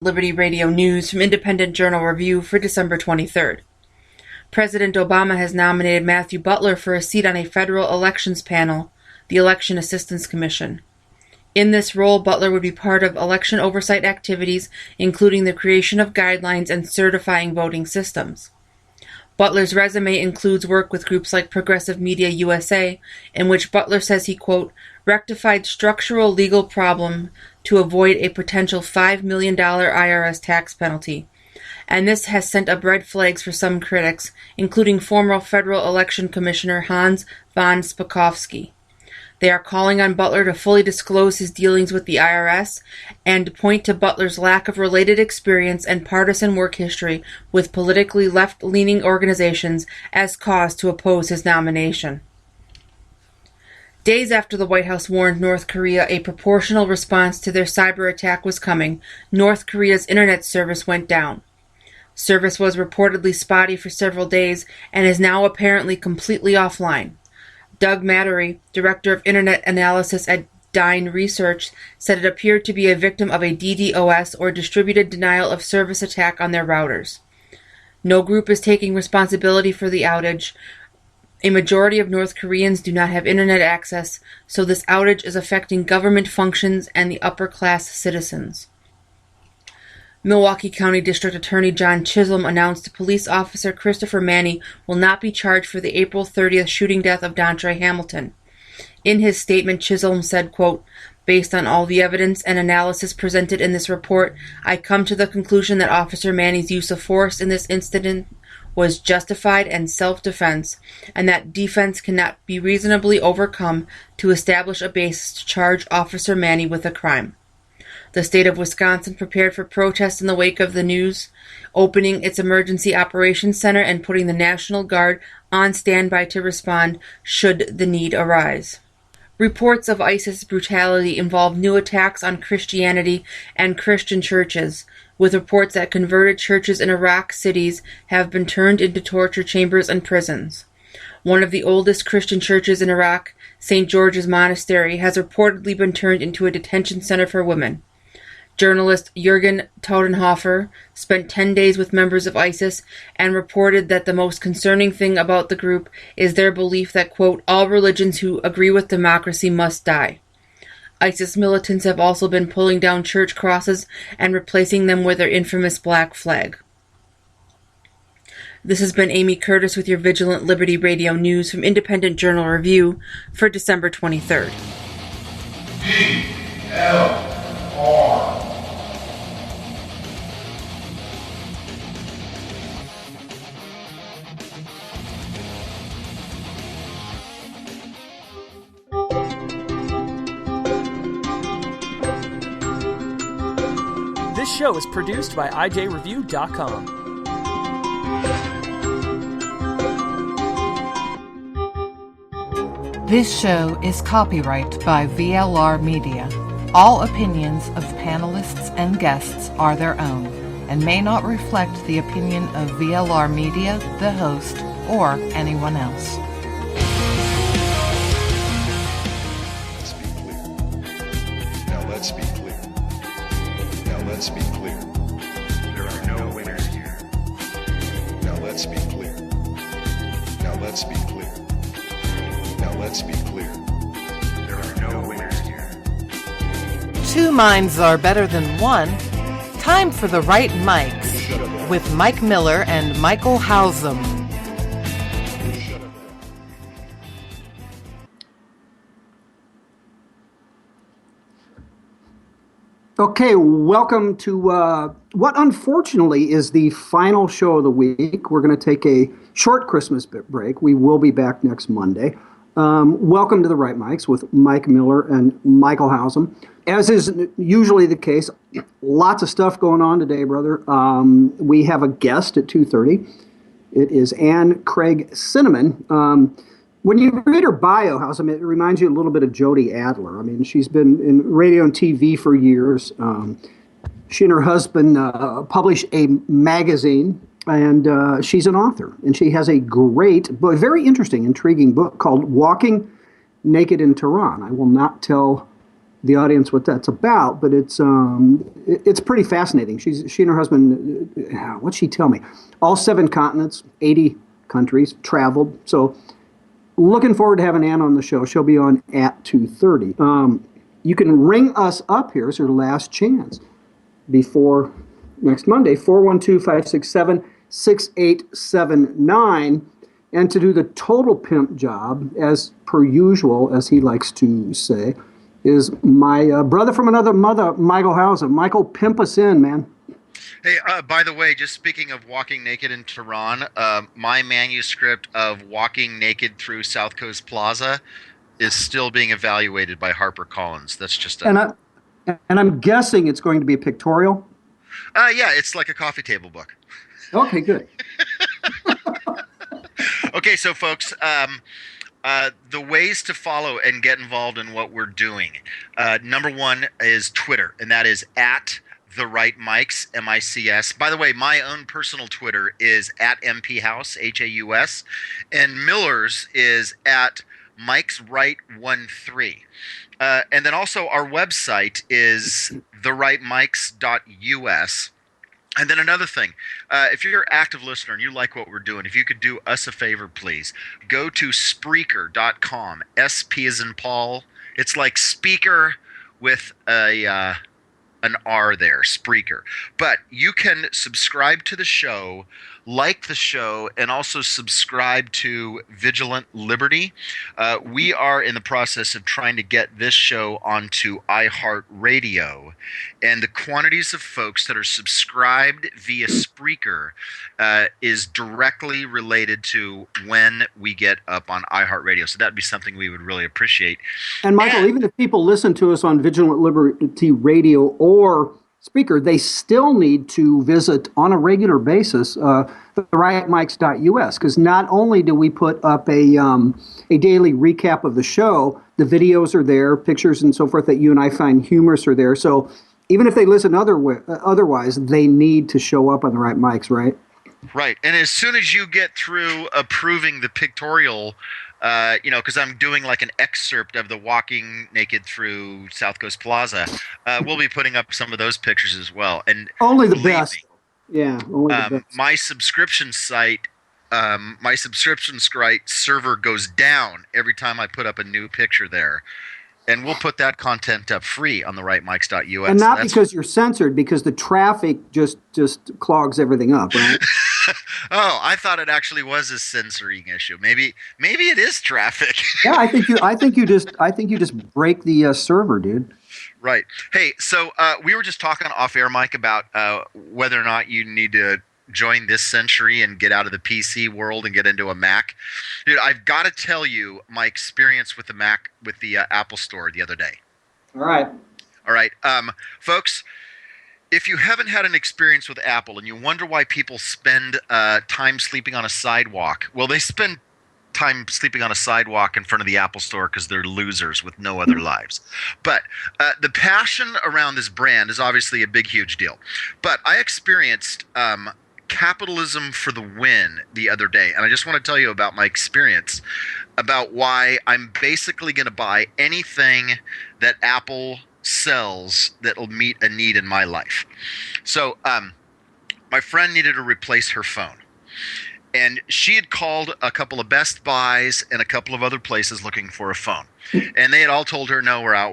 Liberty Radio News from Independent Journal Review for December 23rd. President Obama has nominated Matthew Butler for a seat on a federal elections panel, the Election Assistance Commission. In this role, Butler would be part of election oversight activities, including the creation of guidelines and certifying voting systems. Butler's resume includes work with groups like Progressive Media USA, in which Butler says he, quote, rectified structural legal problem to avoid a potential $5 million IRS tax penalty. And this has sent up red flags for some critics, including former Federal Election Commissioner Hans von Spakovsky. They are calling on Butler to fully disclose his dealings with the IRS and point to Butler's lack of related experience and partisan work history with politically left-leaning organizations as cause to oppose his nomination. Days after the White House warned North Korea a proportional response to their cyber attack was coming, North Korea's internet service went down. Service was reportedly spotty for several days and is now apparently completely offline. Doug Mattery, director of internet analysis at Dine Research, said it appeared to be a victim of a DDoS or distributed denial of service attack on their routers. No group is taking responsibility for the outage. A majority of North Koreans do not have internet access, so this outage is affecting government functions and the upper-class citizens. Milwaukee County District Attorney John Chisholm announced police officer Christopher Manny will not be charged for the April 30th shooting death of Dontre Hamilton. In his statement, Chisholm said, quote, based on all the evidence and analysis presented in this report, I come to the conclusion that Officer Manny's use of force in this incident was justified and self-defense, and that defense cannot be reasonably overcome to establish a basis to charge Officer Manny with a crime. The state of Wisconsin prepared for protests in the wake of the news, opening its emergency operations center and putting the National Guard on standby to respond should the need arise. Reports of ISIS brutality involve new attacks on Christianity and Christian churches, with reports that converted churches in Iraq cities have been turned into torture chambers and prisons. One of the oldest Christian churches in Iraq, St. George's Monastery, has reportedly been turned into a detention center for women. Journalist Jürgen Tautenhofer spent 10 days with members of ISIS and reported that the most concerning thing about the group is their belief that, quote, all religions who agree with democracy must die. ISIS militants have also been pulling down church crosses and replacing them with their infamous black flag. This has been Amy Curtis with your Vigilant Liberty Radio News from Independent Journal Review for December 23rd. VLR. This show is produced by IJReview.com. This show is copyright by VLR Media. All opinions of panelists and guests are their own and may not reflect the opinion of VLR Media, the host, or anyone else. Let's be clear. Now let's be clear. There are no winners here. Now let's be clear. Now let's be clear. Now let's be clear. There are no winners here. Two minds are better than one. Time for the right mics with Mike Miller and Michael Hausum. Okay, welcome to what unfortunately is the final show of the week. We're going to take a short Christmas break. We will be back next Monday. Welcome to the Right Mics with Mike Miller and Michael Hausum. As is usually the case, lots of stuff going on today, brother. We have a guest at 2:30. It is Ann Craig Cinnamon. When you read her bio, Hausum, it reminds you a little bit of Jody Adler. I mean, she's been in radio and TV for years. She and her husband publish a magazine, and she's an author. And she has a great, but very interesting, intriguing book called Walking Naked in Tehran. I will not tell the audience what that's about, but it's pretty fascinating. She and her husband, what'd she tell me? All 7 continents, 80 countries, traveled. So looking forward to having Ann on the show. She'll be on at 2:30. You can ring us up here. It's your last chance before next Monday, 412-567-6879. And to do the total pimp job, as per usual, as he likes to say, is my brother from another mother, Michael Hausen. Michael, pimp us in, man. Hey, by the way, just speaking of walking naked in Tehran, my manuscript of Walking Naked Through South Coast Plaza is still being evaluated by HarperCollins. That's just And I'm guessing it's going to be a pictorial? yeah, it's like a coffee table book. Okay, good. Okay, so folks, the ways to follow and get involved in what we're doing. Number one is Twitter, and that is at The Right Mics, MICS. By the way, my own personal Twitter is at MPHouse, HAUS, and Miller's is at MikesRight13. And then also our website is therightmics.us. And then another thing, if you're an active listener and you like what we're doing, if you could do us a favor, please, go to Spreaker.com, SP as in Paul. It's like speaker with an R there, Spreaker. But you can subscribe to the show, like the show, and also subscribe to Vigilant Liberty. We are in the process of trying to get this show onto iHeartRadio, and the quantities of folks that are subscribed via Spreaker is directly related to when we get up on iHeartRadio. So that'd be something we would really appreciate. And Michael, even if people listen to us on Vigilant Liberty Radio or Spreaker, they still need to visit on a regular basis therightmics.us, because not only do we put up a daily recap of the show, the videos are there, pictures and so forth that you and I find humorous are there. So even if they listen otherwise, they need to show up on the Right Mics, right? Right. And as soon as you get through approving the pictorial, because I'm doing like an excerpt of the Walking Naked Through South Coast Plaza, we'll be putting up some of those pictures as well. And only the best. Yeah, only the best. My subscription site server goes down every time I put up a new picture there. And we'll put that content up free on the rightmics.us. And not because you're censored, because the traffic just clogs everything up, right? Oh, I thought it actually was a censoring issue. Maybe it is traffic. Yeah, I think you just break the server, dude. Right. Hey, so we were just talking off air, Mike, about whether or not you need to join this century and get out of the PC world and get into a Mac. Dude, I've got to tell you my experience with the Mac, with the Apple Store the other day. All right. Folks, if you haven't had an experience with Apple and you wonder why people spend time sleeping on a sidewalk, well, they spend time sleeping on a sidewalk in front of the Apple Store because they're losers with no other lives. But the passion around this brand is obviously a big, huge deal. But I experienced capitalism for the win the other day, and I just want to tell you about my experience, about why I'm basically going to buy anything that Apple sells that will meet a need in my life. So my friend needed to replace her phone, and she had called a couple of Best Buys and a couple of other places looking for a phone. And they had all told her, no, we're out.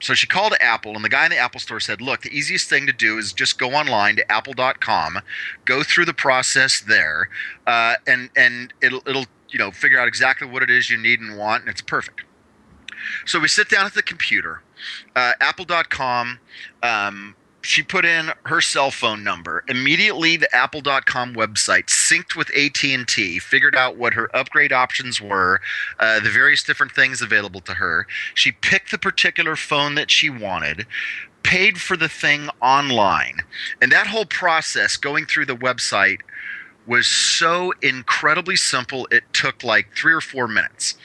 So she called Apple, and the guy in the Apple Store said, look, the easiest thing to do is just go online to apple.com, go through the process there, and it'll figure out exactly what it is you need and want, and it's perfect. So we sit down at the computer, apple.com, she put in her cell phone number. Immediately, the apple.com website synced with AT&T, figured out what her upgrade options were, the various different things available to her. She picked the particular phone that she wanted, paid for the thing online. And that whole process going through the website was so incredibly simple, it took like 3 or 4 minutes.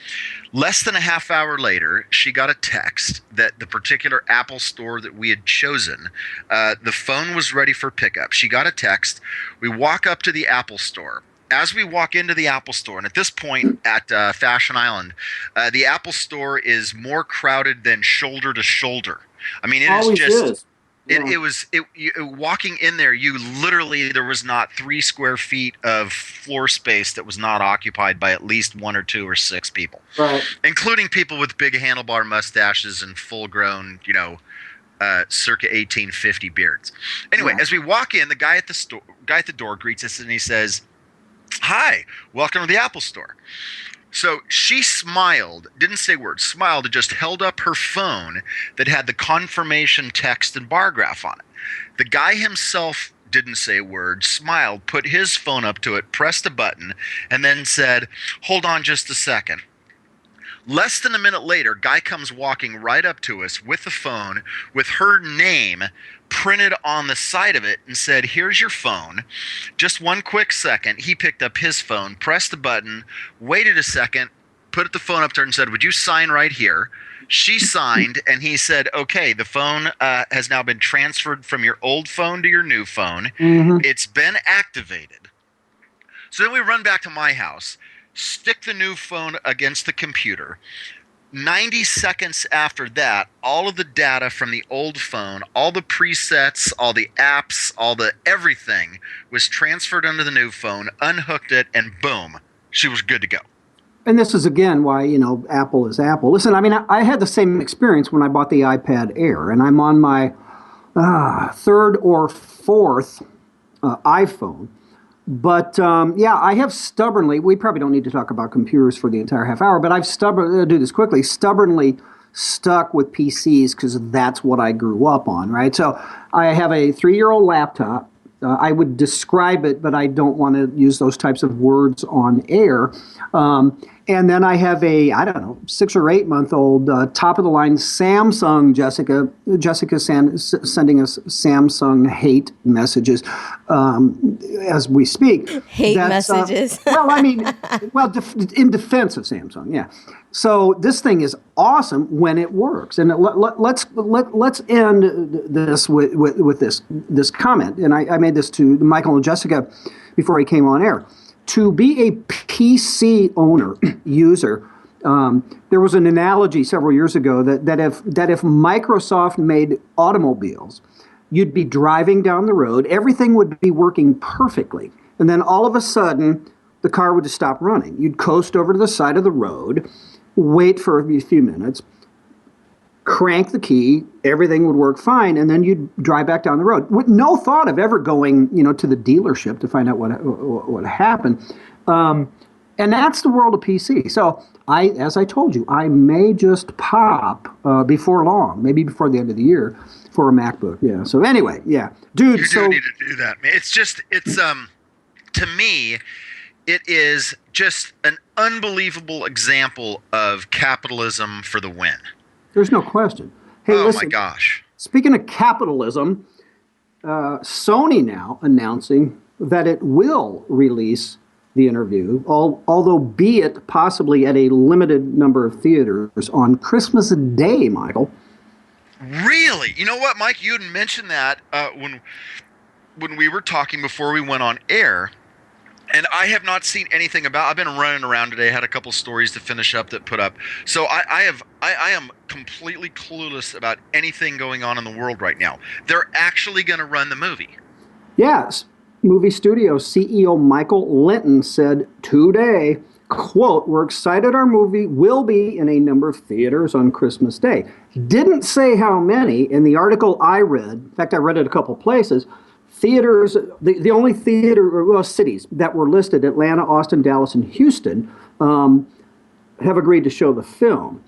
Less than a half hour later, she got a text that the particular Apple Store that we had chosen, the phone was ready for pickup. She got a text. We walk up to the Apple Store. as we walk into the Apple Store, and at this point at Fashion Island, the Apple Store is more crowded than shoulder to shoulder. I mean, it is Always just. is. Yeah. Walking in there, there was not 3 square feet of floor space that was not occupied by at least 1 or 2 or 6 people, Right. including people with big handlebar mustaches and full-grown, circa 1850 beards. Anyway, Yeah. as we walk in, the guy at the door greets us and he says, "Hi, welcome to the Apple Store." So she smiled, didn't say words, smiled, and just held up her phone that had the confirmation text and bar graph on it. The guy himself didn't say a word, smiled, put his phone up to it, pressed a button, and then said, "Hold on just a second." Less than a minute later, guy comes walking right up to us with the phone with her name printed on the side of it and said, "Here's your phone." Just one quick second, he picked up his phone, pressed the button, waited a second, put the phone up to her and said, "Would you sign right here?" She signed, and he said, "Okay, the phone has now been transferred from your old phone to your new phone. Mhm. It's been activated." So then we run back to my house, stick the new phone against the computer. 90 seconds after that, all of the data from the old phone, all the presets, all the apps, all the everything was transferred onto the new phone, unhooked it, and boom, she was good to go. And this is, again, why, Apple is Apple. Listen, I mean, I had the same experience when I bought the iPad Air, and I'm on my third or fourth iPhone. But, I have stubbornly, we probably don't need to talk about computers for the entire half hour, but I've stubbornly stuck with PCs because that's what I grew up on, right? So I have a 3-year-old laptop. I would describe it, but I don't want to use those types of words on air. And then I have a, 6 or 8 month old top-of-the-line Samsung. Jessica's sending us Samsung hate messages as we speak. Hate messages. In defense of Samsung, yeah. So this thing is awesome when it works. And let's end this with this comment. And I made this to Michael and Jessica before he came on air. To be a PC owner, user, there was an analogy several years ago that if Microsoft made automobiles, you'd be driving down the road, everything would be working perfectly, and then all of a sudden, the car would just stop running. You'd coast over to the side of the road, wait for a few minutes, crank the key, everything would work fine, and then you'd drive back down the road with no thought of ever going, to the dealership to find out what happened. And that's the world of PC. So as I told you, I may just pop before long, maybe before the end of the year, for a MacBook. Yeah. So anyway, yeah, dude. You do need to do that, man. It's to me, it is just an unbelievable example of capitalism for the win. There's no question. Hey, oh listen, my gosh. Speaking of capitalism, Sony now announcing that it will release the interview, although be it possibly at a limited number of theaters on Christmas Day, Michael. Really? You know what, Mike? You had mentioned that when we were talking before we went on air. And I have not seen anything about. I've been running around today. Had a couple stories to finish up that put up. So I am completely clueless about anything going on in the world right now. They're actually going to run the movie. Yes, movie studio CEO Michael Linton said today, quote, "We're excited our movie will be in a number of theaters on Christmas Day." Didn't say how many. In the article I read, in fact, I read it a couple places. Theaters, the only cities that were listed, Atlanta, Austin, Dallas, and Houston, have agreed to show the film.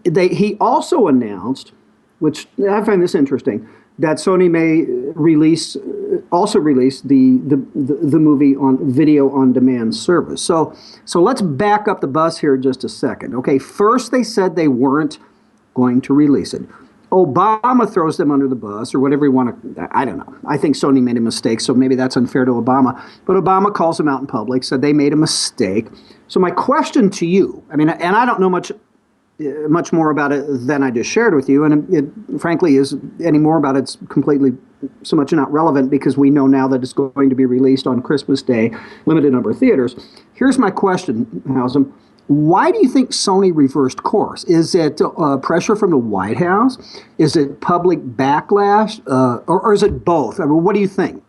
He also announced, which I find this interesting, that Sony may release the movie on video on demand service. So let's back up the bus here just a second. Okay, first they said they weren't going to release it. Obama throws them under the bus, or whatever you want to, I don't know. I think Sony made a mistake, so maybe that's unfair to Obama. But Obama calls them out in public, said they made a mistake. So my question to you, I mean, and I don't know much much more about it than I just shared with you. And it frankly is any more about it's completely so much not relevant because we know now that it's going to be released on Christmas Day, limited number of theaters. Here's my question, Housem. Why do you think Sony reversed course? Is it pressure from the White House? Is it public backlash? Or is it both? I mean, what do you think?